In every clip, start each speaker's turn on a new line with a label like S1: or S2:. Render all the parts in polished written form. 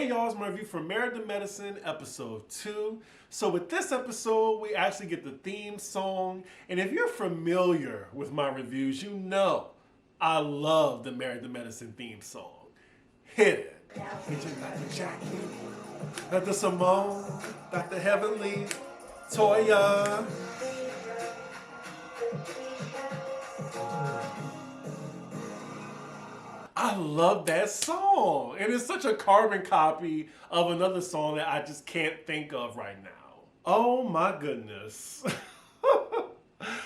S1: y'all, it's my review for Married to Medicine, episode 2. So with this episode, we actually get the theme song. And if you're familiar with my reviews, you know I love the Married to Medicine theme song. Hit it. Agent Dr. Jackie, Dr. Simone, Dr. Heavenly, Toya. I love that song. And it's such a carbon copy of another song that I just can't think of right now. Oh my goodness.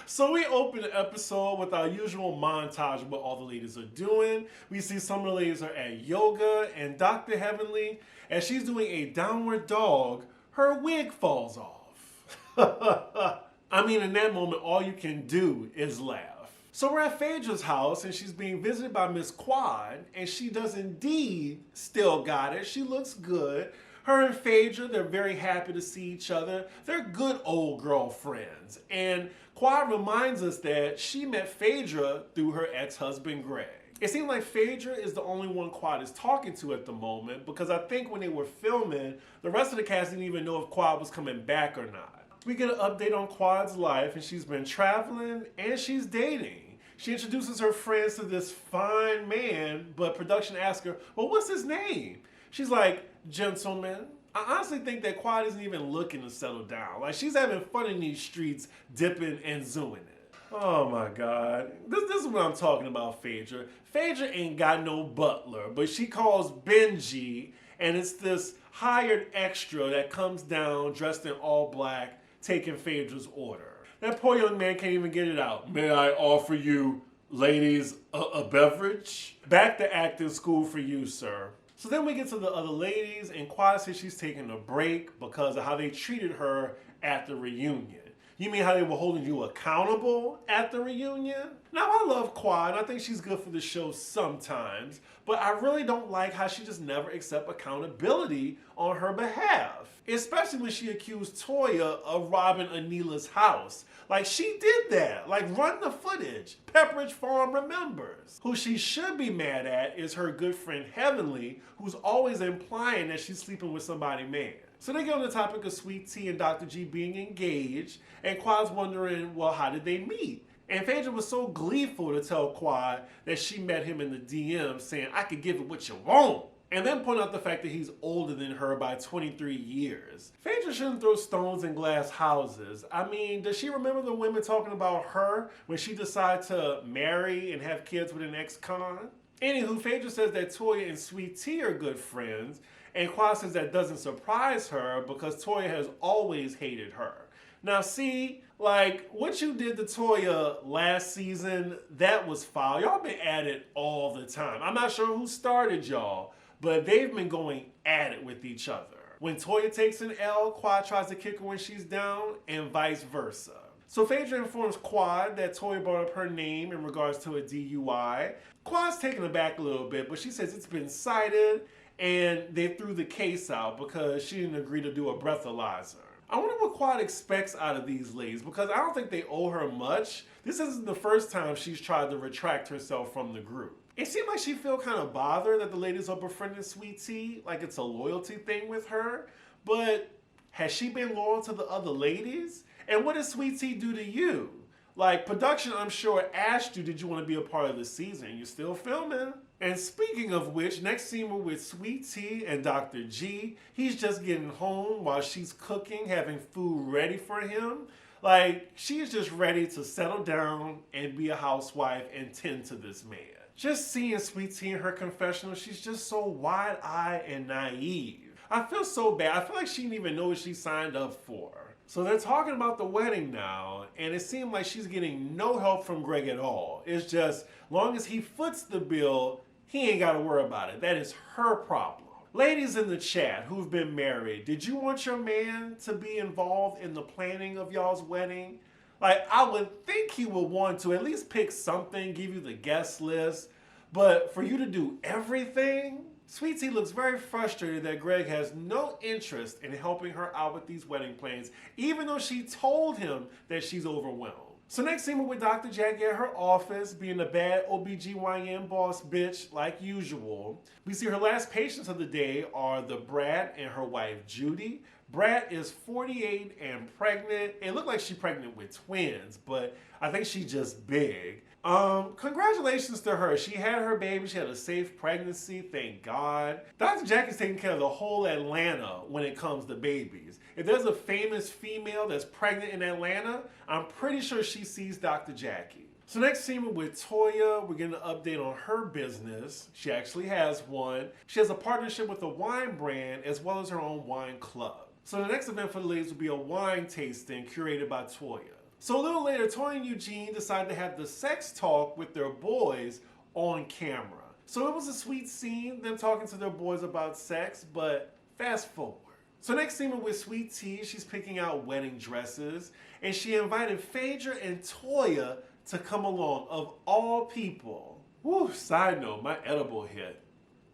S1: So we open the episode with our usual montage of what all the ladies are doing. We see some of the ladies are at yoga, and Dr. Heavenly, as she's doing a downward dog, her wig falls off. I mean, in that moment, all you can do is laugh. So we're at Phaedra's house, and she's being visited by Miss Quad, and she does indeed still got it. She looks good. Her and Phaedra, they're very happy to see each other. They're good old girlfriends. And Quad reminds us that she met Phaedra through her ex-husband, Greg. It seems like Phaedra is the only one Quad is talking to at the moment, because I think when they were filming, the rest of the cast didn't even know if Quad was coming back or not. We get an update on Quad's life, and she's been traveling and she's dating. She introduces her friends to this fine man, but production asks her, well, what's his name? She's like, gentleman. I honestly think that Quad isn't even looking to settle down. Like, she's having fun in these streets, dipping and zooing it. Oh my God. This is what I'm talking about, Phaedra. Phaedra ain't got no butler, but she calls Benji, and it's this hired extra that comes down dressed in all black, taking Phaedra's order. That poor young man can't even get it out. May I offer you, ladies, a beverage? Back to acting school for you, sir. So then we get to the other ladies, and Quad says she's taking a break because of how they treated her at the reunion. You mean how they were holding you accountable at the reunion? Now, I love Quad. I think she's good for the show sometimes, but I really don't like how she just never accepts accountability on her behalf. Especially when she accused Toya of robbing Anila's house. Like, she did that. Like, run the footage. Pepperidge Farm remembers. Who she should be mad at is her good friend Heavenly, who's always implying that she's sleeping with somebody man. So they get on the topic of Sweet Tea and Dr. G being engaged, and Quad's wondering, well, how did they meet? And Phaedra was so gleeful to tell Quad that she met him in the DM saying, I could give it what you want. And then point out the fact that he's older than her by 23 years. Phaedra shouldn't throw stones in glass houses. I mean, does she remember the women talking about her when she decided to marry and have kids with an ex-con? Anywho, Phaedra says that Toya and Sweet Tea are good friends, and Quad says that doesn't surprise her because Toya has always hated her. Now see, like, what you did to Toya last season, that was foul. Y'all been at it all the time. I'm not sure who started y'all, but they've been going at it with each other. When Toya takes an L, Quad tries to kick her when she's down, and vice versa. So Phaedra informs Quad that Toya brought up her name in regards to a DUI. Quad's taken aback a little bit, but she says it's been cited, and they threw the case out because she didn't agree to do a breathalyzer. I wonder what Quad expects out of these ladies, because I don't think they owe her much. This isn't the first time she's tried to retract herself from the group. It seemed like she felt kind of bothered that the ladies are befriending Sweet Tea, like it's a loyalty thing with her. But has she been loyal to the other ladies? And what did Sweet Tea do to you? Like, production, I'm sure, asked you, did you want to be a part of the season? You're still filming. And speaking of which, next scene we're with Sweet Tea and Dr. G. He's just getting home while she's cooking, having food ready for him. Like, she's just ready to settle down and be a housewife and tend to this man. Just seeing Sweet Tea in her confessional, she's just so wide-eyed and naive. I feel so bad. I feel like she didn't even know what she signed up for. So they're talking about the wedding now, and it seemed like she's getting no help from Greg at all. It's just, long as he foots the bill, he ain't got to worry about it. That is her problem. Ladies in the chat who've been married, did you want your man to be involved in the planning of y'all's wedding? Like, I would think he would want to at least pick something, give you the guest list, but for you to do everything? Sweet Tea looks very frustrated that Greg has no interest in helping her out with these wedding plans, even though she told him that she's overwhelmed. So next scene we're with Dr. Jackie at her office, being a bad OBGYN boss bitch like usual. We see her last patients of the day are the Brat and her wife Judy. Brat is 48 and pregnant. It looked like she's pregnant with twins, but I think she's just big. Congratulations to her. She had her baby. She had a safe pregnancy, thank God. Dr. Jackie's taking care of the whole Atlanta when it comes to babies. If there's a famous female that's pregnant in Atlanta, I'm pretty sure she sees Dr. Jackie. So next scene we're with Toya. We're getting an update on her business. She actually has one. She has a partnership with a wine brand as well as her own wine club. So the next event for the ladies will be a wine tasting curated by Toya. So a little later, Toya and Eugene decide to have the sex talk with their boys on camera. So it was a sweet scene, them talking to their boys about sex, but fast forward. So next scene with Sweet Tea, she's picking out wedding dresses, and she invited Phaedra and Toya to come along, of all people. Woo, side note, my edible hit.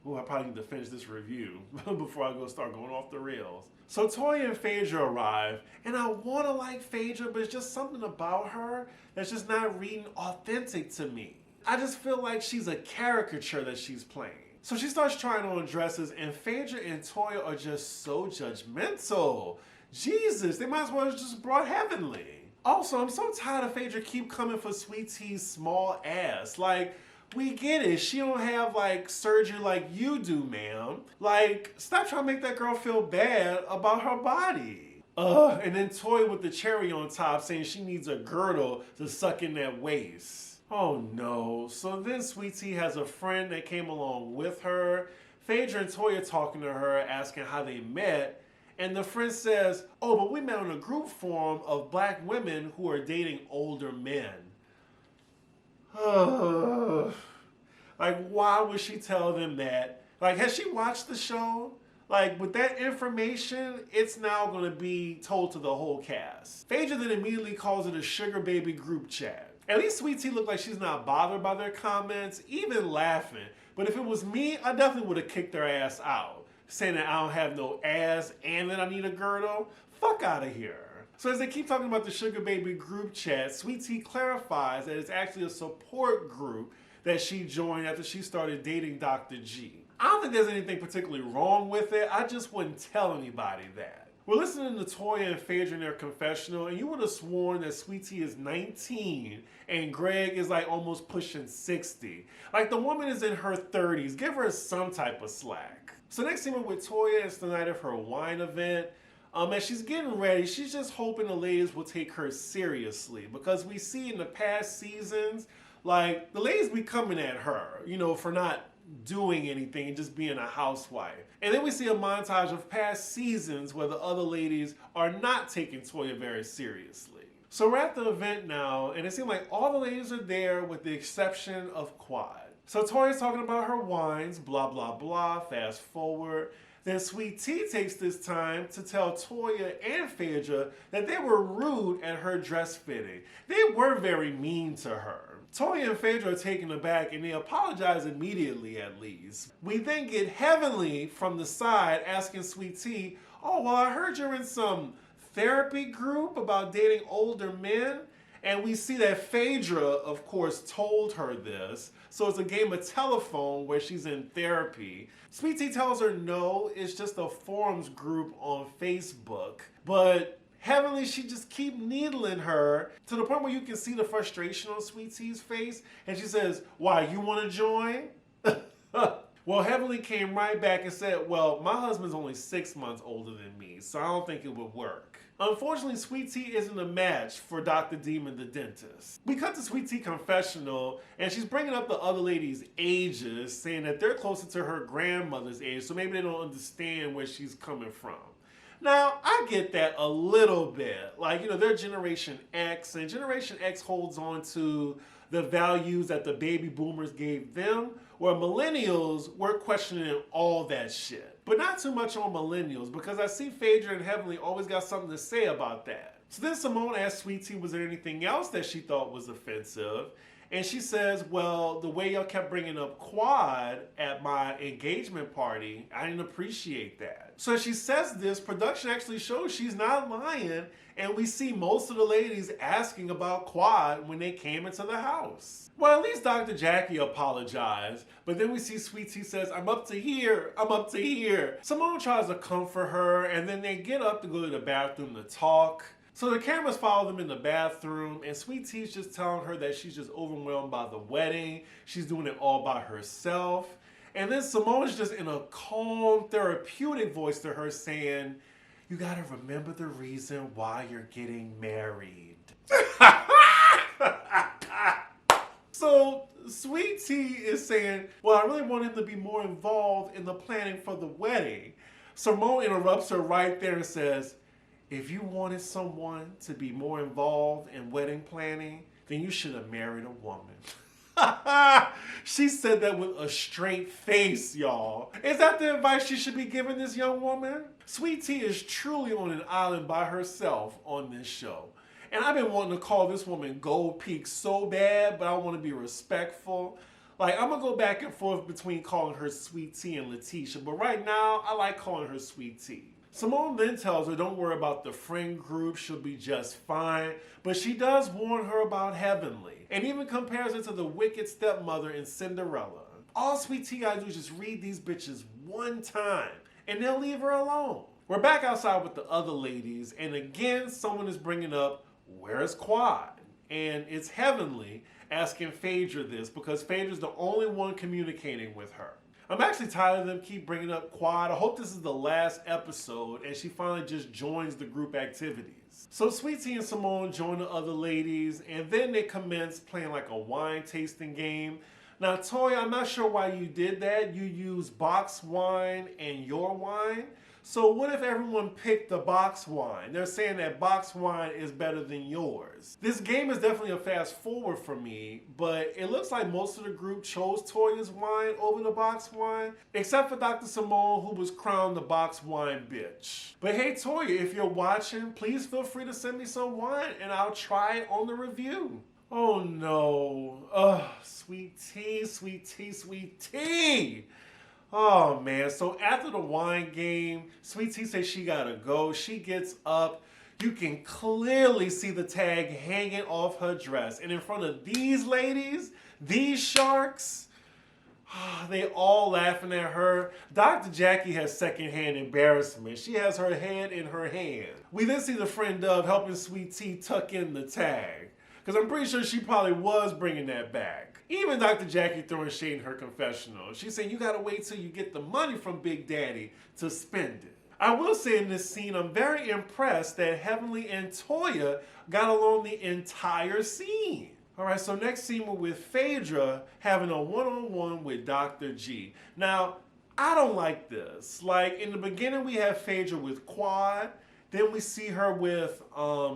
S1: Ooh, I probably need to finish this review before I start going off the rails. So Toya and Phaedra arrive, and I want to like Phaedra, but it's just something about her that's just not reading authentic to me. I just feel like she's a caricature that she's playing. So she starts trying on dresses, and Phaedra and Toya are just so judgmental. Jesus, they might as well have just brought Heavenly. Also, I'm so tired of Phaedra keep coming for Sweet Tea's small ass. Like, we get it. She don't have like surgery like you do, ma'am. Like, stop trying to make that girl feel bad about her body. And then Toya with the cherry on top saying she needs a girdle to suck in that waist. Oh no. So then Sweet Tea has a friend that came along with her. Phaedra and Toya talking to her, asking how they met. And the friend says, oh, but we met on a group forum of black women who are dating older men. Like, why would she tell them that? Like, has she watched the show? Like, with that information, it's now going to be told to the whole cast. Phaedra then immediately calls it a sugar baby group chat. At least Sweet Tea looked like she's not bothered by their comments, even laughing. But if it was me, I definitely would have kicked their ass out, saying that I don't have no ass and that I need a girdle. Fuck out of here. So as they keep talking about the sugar baby group chat, Sweet Tea clarifies that it's actually a support group that she joined after she started dating Dr. G. I don't think there's anything particularly wrong with it. I just wouldn't tell anybody that. We're listening to Toya and Phaedra in their confessional, and you would have sworn that Sweet Tea is 19 and Greg is like almost pushing 60. Like, the woman is in her 30s. Give her some type of slack. So next scene with Toya is the night of her wine event. As she's getting ready, she's just hoping the ladies will take her seriously, because we see in the past seasons, like, the ladies be coming at her, you know, for not doing anything and just being a housewife. And then we see a montage of past seasons where the other ladies are not taking Toya very seriously. So we're at the event now, and it seems like all the ladies are there with the exception of Quad. So Toya's talking about her wines, blah, blah, blah, fast forward. Then Sweet Tea takes this time to tell Toya and Phaedra that they were rude at her dress fitting. They were very mean to her. Toya and Phaedra are taken aback, and they apologize immediately, at least. We then get Heavenly from the side asking Sweet Tea, oh, well, I heard you're in some therapy group about dating older men. And we see that Phaedra, of course, told her this. So it's a game of telephone where she's in therapy. Sweet Tea tells her no, it's just a forums group on Facebook. But Heavenly, she just keep needling her to the point where you can see the frustration on Sweet Tea's face. And she says, why, you want to join? Well, Heavenly came right back and said, well, my husband's only 6 months older than me, so I don't think it would work. Unfortunately, Sweet Tea isn't a match for Dr. Demon the dentist. We cut to Sweet Tea confessional, and she's bringing up the other ladies' ages, saying that they're closer to her grandmother's age, so maybe they don't understand where she's coming from. Now, I get that a little bit. Like, you know, they're Generation X, and Generation X holds on to the values that the baby boomers gave them, where millennials were questioning all that shit. But not too much on millennials, because I see Phaedra and Heavenly always got something to say about that. So then Simone asked Sweet Tea was there anything else that she thought was offensive, And she says, well, the way y'all kept bringing up Quad at my engagement party, I didn't appreciate that. So as she says this, production actually shows she's not lying. And we see most of the ladies asking about Quad when they came into the house. Well, at least Dr. Jackie apologized. But then we see Sweet Tea says, I'm up to here. I'm up to here. Simone tries to comfort her. And then they get up to go to the bathroom to talk. So the cameras follow them in the bathroom, and Sweet Tea's just telling her that she's just overwhelmed by the wedding. She's doing it all by herself. And then Simone's just in a calm, therapeutic voice to her saying, you gotta remember the reason why you're getting married. So Sweet Tea is saying, well, I really want him to be more involved in the planning for the wedding. Simone interrupts her right there and says, if you wanted someone to be more involved in wedding planning, then you should have married a woman. She said that with a straight face, y'all. Is that the advice she should be giving this young woman? Sweet Tea is truly on an island by herself on this show. And I've been wanting to call this woman Gold Peak so bad, but I want to be respectful. Like, I'm going to go back and forth between calling her Sweet Tea and Letitia, but right now, I like calling her Sweet Tea. Simone then tells her don't worry about the friend group, she'll be just fine, but she does warn her about Heavenly, and even compares her to the wicked stepmother in Cinderella. All Sweet Tea gotta do is just read these bitches one time, and they'll leave her alone. We're back outside with the other ladies, and again, someone is bringing up, where's Quad? And it's Heavenly asking Phaedra this, because Phaedra's the only one communicating with her. I'm actually tired of them keep bringing up Quad. I hope this is the last episode and she finally just joins the group activities. So Sweet Tea and Simone join the other ladies and then they commence playing like a wine tasting game. Now Toya, I'm not sure why you did that. You used box wine and your wine. So what if everyone picked the box wine? They're saying that box wine is better than yours. This game is definitely a fast forward for me, but it looks like most of the group chose Toya's wine over the box wine, except for Dr. Simone, who was crowned the box wine bitch. But hey Toya, if you're watching, please feel free to send me some wine and I'll try it on the review. Oh no. Ugh, Sweet Tea, Sweet Tea, Sweet Tea. Oh man, so after the wine game, Sweet Tea says she gotta go. She gets up. You can clearly see the tag hanging off her dress. And in front of these ladies, these sharks, they all laughing at her. Dr. Jackie has secondhand embarrassment. She has her head in her hand. We then see the friend Dove helping Sweet Tea tuck in the tag. Because I'm pretty sure she probably was bringing that back. Even Dr. Jackie throwing shade in her confessional. She's saying you gotta wait till you get the money from Big Daddy to spend it. I will say in this scene, I'm very impressed that Heavenly and Toya got along the entire scene. All right, so next scene we're with Phaedra having a one-on-one with Dr. G. Now, I don't like this. Like, in the beginning we have Phaedra with Quad. Then we see her with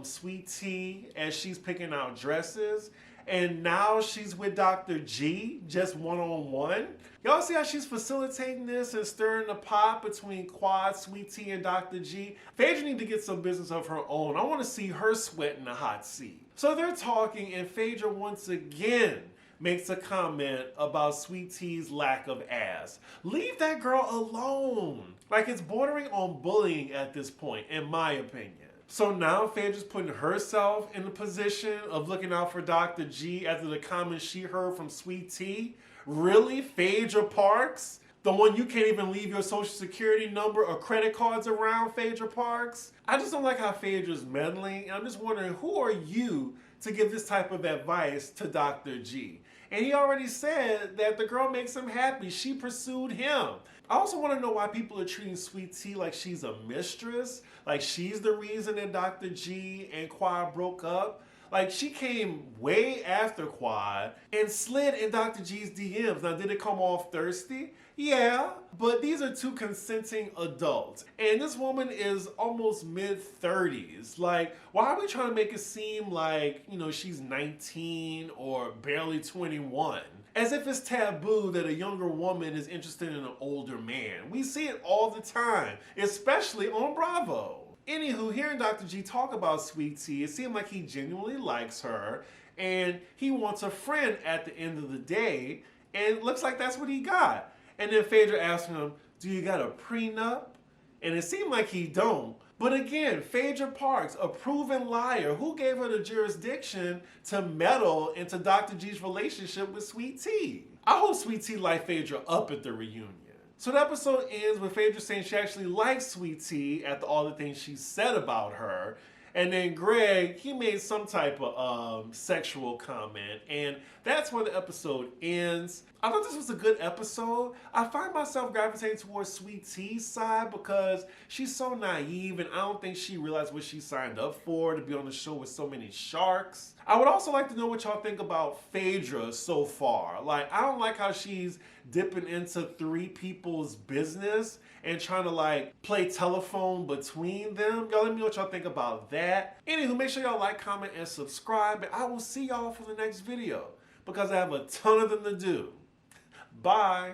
S1: Sweet Tea as she's picking out dresses. And now she's with Dr. G, just one-on-one. Y'all see how she's facilitating this and stirring the pot between Quad, Sweet Tea, and Dr. G? Phaedra need to get some business of her own. I want to see her sweat in the hot seat. So they're talking, and Phaedra once again makes a comment about Sweet Tea's lack of ass. Leave that girl alone. Like, it's bordering on bullying at this point, in my opinion. So now Phaedra's putting herself in the position of looking out for Dr. G after the comments she heard from Sweet Tea. Really? Phaedra Parks? The one you can't even leave your social security number or credit cards around, Phaedra Parks? I just don't like how Phaedra's meddling, and I'm just wondering, who are you to give this type of advice to Dr. G? And he already said that the girl makes him happy. She pursued him. I also want to know why people are treating Sweet Tea like she's a mistress. Like she's the reason that Dr. G and Quad broke up. Like she came way after Quad and slid in Dr. G's DMs. Now, did it come off thirsty? Yeah, but these are two consenting adults. And this woman is almost mid-30s. Like, why are we trying to make it seem like, you know, she's 19 or barely 21? As if it's taboo that a younger woman is interested in an older man. We see it all the time, especially on Bravo. Anywho, hearing Dr. G talk about Sweet Tea, it seemed like he genuinely likes her. and he wants a friend at the end of the day, and it looks like that's what he got. And then Phaedra asks him, do you got a prenup? And it seemed like he don't. But again, Phaedra Parks, a proven liar, who gave her the jurisdiction to meddle into Dr. G's relationship with Sweet Tea? I hope Sweet Tea liked Phaedra up at the reunion. So the episode ends with Phaedra saying she actually likes Sweet Tea after all the things she said about her. And then Greg, he made some type of sexual comment, and that's where the episode ends. I thought this was a good episode. I find myself gravitating towards Sweet Tea's side because she's so naive, and I don't think she realized what she signed up for, to be on the show with so many sharks. I would also like to know what y'all think about Phaedra so far. Like, I don't like how she's dipping into three people's business and trying to like play telephone between them. Y'all let me know what y'all think about that. Anywho, make sure y'all like, comment, and subscribe, and I will see y'all for the next video because I have a ton of them to do. Bye.